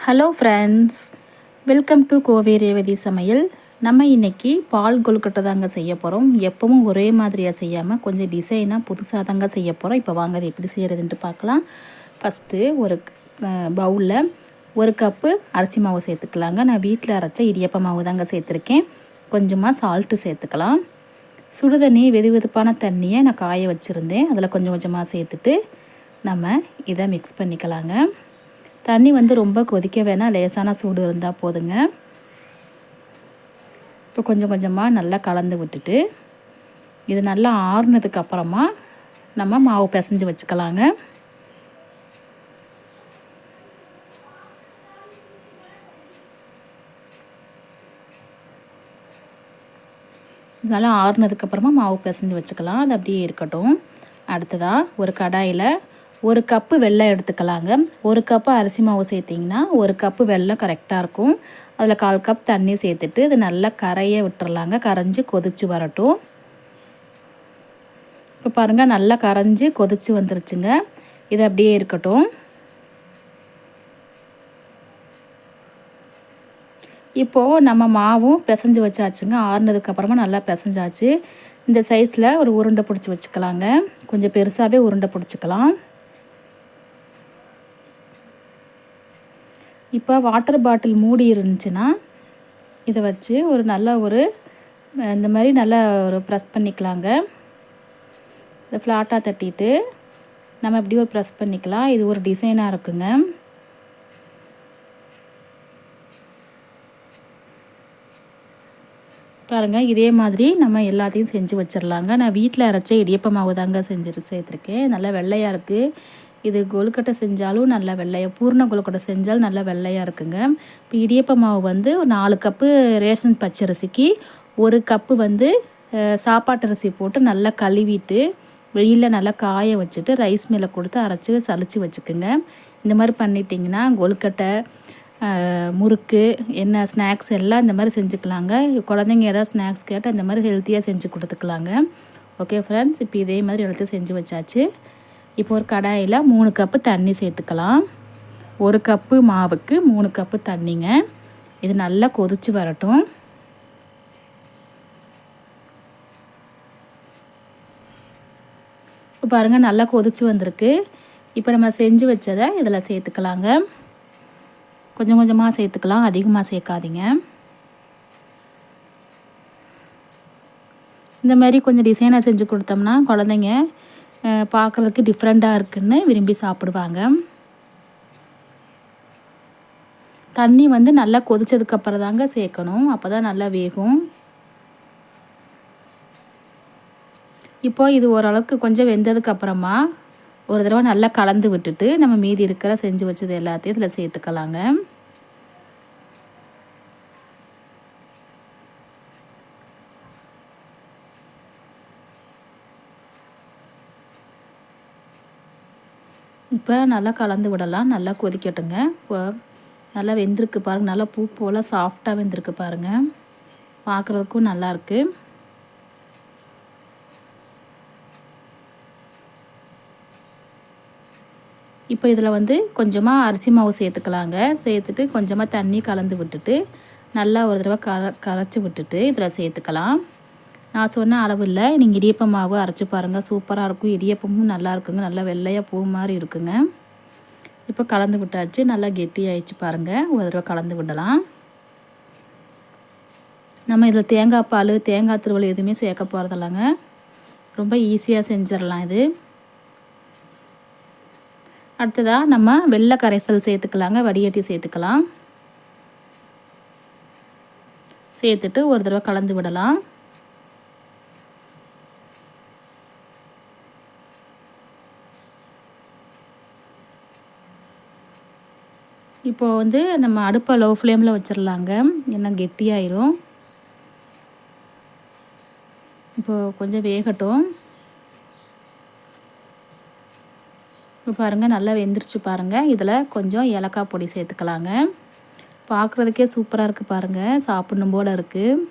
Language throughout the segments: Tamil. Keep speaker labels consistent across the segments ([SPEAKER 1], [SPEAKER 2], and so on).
[SPEAKER 1] Hello friends, welcome to Kovai Revathi சமையல். நம்ம இன்றைக்கி பால் கொழுக்கட்டை தாங்க செய்ய போகிறோம். எப்பவும் ஒரே மாதிரியாக செய்யாமல் கொஞ்சம் டிசைனாக புதுசாக தாங்க செய்ய போகிறோம். இப்போ வாங்க அது எப்படி செய்கிறதுன்ட்டு பார்க்கலாம். ஃபஸ்ட்டு ஒரு பவுலில் 1 கப்பு அரிசி மாவு சேர்த்துக்கலாங்க. நான் வீட்டில் அரைச்ச இடியப்ப மாவு தாங்க சேர்த்துருக்கேன். கொஞ்சமாக சால்ட்டு சேர்த்துக்கலாம். சுடுதண்ணி வெதுவெதுப்பான தண்ணியை நான் காய வச்சுருந்தேன். அதில் கொஞ்சம் கொஞ்சமாக சேர்த்துட்டு நம்ம இதை மிக்ஸ் பண்ணிக்கலாங்க. தண்ணி ரொம்ப கொதிக்க வேணாம், லேசான சூடு இருந்தால் போதுங்க. இப்போ கொஞ்சம் கொஞ்சமாக நல்லா கலந்து விட்டுட்டு இது நல்லா ஆறுனதுக்கு அப்புறமா நம்ம மாவு பிசைஞ்சு வச்சுக்கலாங்க. நல்லா ஆறுனதுக்கப்புறமா மாவு பிசைஞ்சு வச்சுக்கலாம். அது அப்படியே இருக்கட்டும். அடுத்ததாக ஒரு கடாயில் 1 கப்பு வெல்லம் எடுத்துக்கலாங்க. 1 கப்பு அரிசி மாவு சேர்த்திங்கன்னா 1 கப்பு வெல்லம் கரெக்டாக இருக்கும். அதில் 1/4 கப் தண்ணி சேர்த்துட்டு இது நல்லா கரைய விட்டுறலாங்க. கரைஞ்சி கொதித்து வரட்டும். இப்போ பாருங்கள், நல்லா கரைஞ்சி கொதித்து வந்துருச்சுங்க. இது அப்படியே இருக்கட்டும். இப்போது நம்ம மாவும் பிசைஞ்சு வச்சாச்சுங்க. ஆறுனதுக்கப்புறமா நல்லா பிசைஞ்சாச்சு. இந்த சைஸில் ஒரு உருண்டை பிடிச்சி வச்சுக்கலாங்க. கொஞ்சம் பெருசாகவே உருண்டை பிடிச்சிக்கலாம். இப்போ வாட்டர் பாட்டில் மூடி இருந்துச்சுன்னா இதை வச்சு இந்த மாதிரி நல்லா ப்ரெஸ் பண்ணிக்கலாங்க. இதை ஃப்ளாட்டாக தட்டிட்டு நம்ம இப்படி ஒரு ப்ரெஸ் பண்ணிக்கலாம். இது ஒரு டிசைனாக இருக்குங்க. பாருங்கள், இதே மாதிரி நம்ம எல்லாத்தையும் செஞ்சு வச்சிடலாங்க. நான் வீட்டில் அரைச்ச இடியப்ப மாவு தாங்க சேர்த்துருக்கேன். நல்லா வெள்ளையாக இருக்குது. இது கொழுக்கட்டை செஞ்சாலும் நல்லா வெள்ளையாக, பூர்ண கொழுக்கட்டை செஞ்சாலும் நல்லா வெள்ளையாக இருக்குங்க. இப்போ இடியப்ப மாவு ஒரு 4 கப்பு ரேஷன் பச்சரிசிக்கு 1 கப்பு சாப்பாட்டு அரிசி போட்டு நல்லா கழுவிட்டு வெயிலில் நல்லா காய வச்சுட்டு ரைஸ் மில்லை கொடுத்து அரைச்சி சலிச்சு வச்சுக்குங்க. இந்த மாதிரி பண்ணிட்டிங்கன்னா கொழுக்கட்டை, முறுக்கு, என்ன ஸ்நாக்ஸ் எல்லாம் இந்த மாதிரி செஞ்சுக்கலாங்க. குழந்தைங்க ஏதாவது ஸ்நாக்ஸ் கேட்டால் இந்த மாதிரி ஹெல்த்தியாக செஞ்சு கொடுத்துக்கலாங்க. ஓகே ஃப்ரெண்ட்ஸ், இப்போ இதே மாதிரி எல்லாத்தையும் செஞ்சு வச்சாச்சு. இப்போ ஒரு கடாயில் 3 கப்பு தண்ணி சேர்த்துக்கலாம். 1 கப்பு மாவுக்கு 3 கப்பு தண்ணிங்க. இது நல்லா கொதித்து வரட்டும். இப்போ பாருங்கள், நல்லா கொதித்து வந்திருக்கு. இப்போ நம்ம செஞ்சு வச்சதை இதில் சேர்த்துக்கலாங்க. கொஞ்சம் கொஞ்சமாக சேர்த்துக்கலாம், அதிகமாக சேர்க்காதீங்க. இந்த மாதிரி கொஞ்சம் டிசைனாக செஞ்சு கொடுத்தோம்னா குழந்தைங்க பார்க்குறதுக்கு டிஃப்ரெண்ட்டாக இருக்குன்னு விரும்பி சாப்பிடுவாங்க. தண்ணி நல்லா கொதிச்சதுக்கப்புறம் தாங்க சேர்க்கணும். அப்போ தான் நல்லா வேகும். இப்போ இது ஓரளவுக்கு கொஞ்சம் வெந்ததுக்கப்புறமா ஒரு தடவை நல்லா கலந்து விட்டுட்டு நம்ம மீதி இருக்கிற செஞ்சு வச்சது எல்லாத்தையும் இதில் சேர்த்துக்கலாங்க. இப்போ நல்லா கலந்து விடலாம். நல்லா கொதிக்கட்டுங்க. இப்போ நல்லா வெந்திருக்கு பாருங்கள். நல்லா பூ போல் சாஃப்டாக வெந்திருக்கு பாருங்கள். பார்க்குறதுக்கும் நல்லாயிருக்கு. இப்போ இதில் கொஞ்சமாக அரிசி மாவு சேர்த்துக்கலாங்க. சேர்த்துட்டு கொஞ்சமாக தண்ணி கலந்து விட்டுட்டு நல்லா ஒரு தடவை கரைச்சி விட்டுட்டு இதில் சேர்த்துக்கலாம். நான் சொன்ன அளவு இல்லை, நீங்கள் இடியப்ப மாவு அரைச்சி பாருங்கள், சூப்பராக இருக்கும். இடியப்பமும் நல்லா இருக்குங்க. நல்லா வெள்ளையாக பூ மாதிரி இருக்குங்க. இப்போ கலந்து விட்டாச்சு. நல்லா கெட்டியாகிடுச்சு பாருங்கள். ஒரு தடவை கலந்து விடலாம். நம்ம இதில் தேங்காய் பால், தேங்காய் திருவல் எதுவுமே சேர்க்க போகிறதில்லங்க. ரொம்ப ஈஸியாக செஞ்சிடலாம் இது. அடுத்ததாக நம்ம வெள்ளை கரைசல் சேர்த்துக்கலாங்க. வடிகட்டி சேர்த்துக்கலாம். சேர்த்துட்டு ஒரு தடவை கலந்து விடலாம். இப்போது நம்ம அடுப்பை லோ ஃப்ளேமில் வச்சிடலாங்க. ஏன்னா கெட்டியாயிரும். இப்போது கொஞ்சம் வேகட்டும். இப்போ பாருங்கள், நல்லா வெந்துருச்சு பாருங்கள். இதில் கொஞ்சம் ஏலக்காய் பொடி சேர்த்துக்கலாங்க. பார்க்குறதுக்கே சூப்பராக இருக்குது பாருங்கள். சாப்பிடணும் போல் இருக்குது.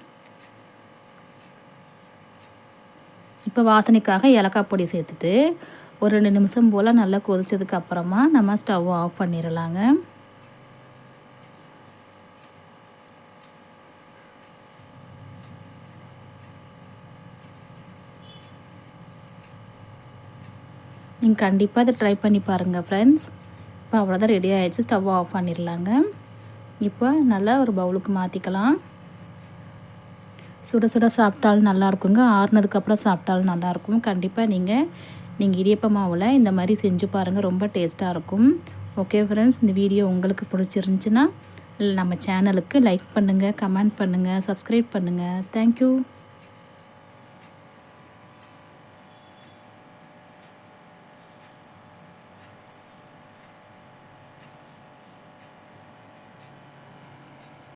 [SPEAKER 1] இப்போ வாசனைக்காக ஏலக்காய் பொடி சேர்த்துட்டு ஒரு 2 நிமிஷம் போல் நல்லா கொதிச்சதுக்கு அப்புறமா நம்ம ஸ்டவ் ஆஃப் பண்ணிடலாங்க. நீங்கள் கண்டிப்பாக இதை ட்ரை பண்ணி பாருங்கள் ஃப்ரெண்ட்ஸ். இப்போ அவ்வளோதான், ரெடி ஆகிடுச்சு. ஸ்டவ் ஆஃப் பண்ணிடலாங்க. இப்போ நல்லா ஒரு பவுலுக்கு மாற்றிக்கலாம். சுட சுட சாப்பிட்டாலும் நல்லாயிருக்குங்க, ஆறுனதுக்கப்புறம் சாப்பிட்டாலும் நல்லாயிருக்கும். கண்டிப்பாக நீங்கள் இடியப்ப மாவில் இந்த மாதிரி செஞ்சு பாருங்கள், ரொம்ப டேஸ்ட்டாக இருக்கும். ஓகே ஃப்ரெண்ட்ஸ், இந்த வீடியோ உங்களுக்கு பிடிச்சிருந்துச்சின்னா நம்ம சேனலுக்கு லைக் பண்ணுங்கள், கமெண்ட் பண்ணுங்கள், சப்ஸ்கிரைப் பண்ணுங்கள். தேங்க்யூ.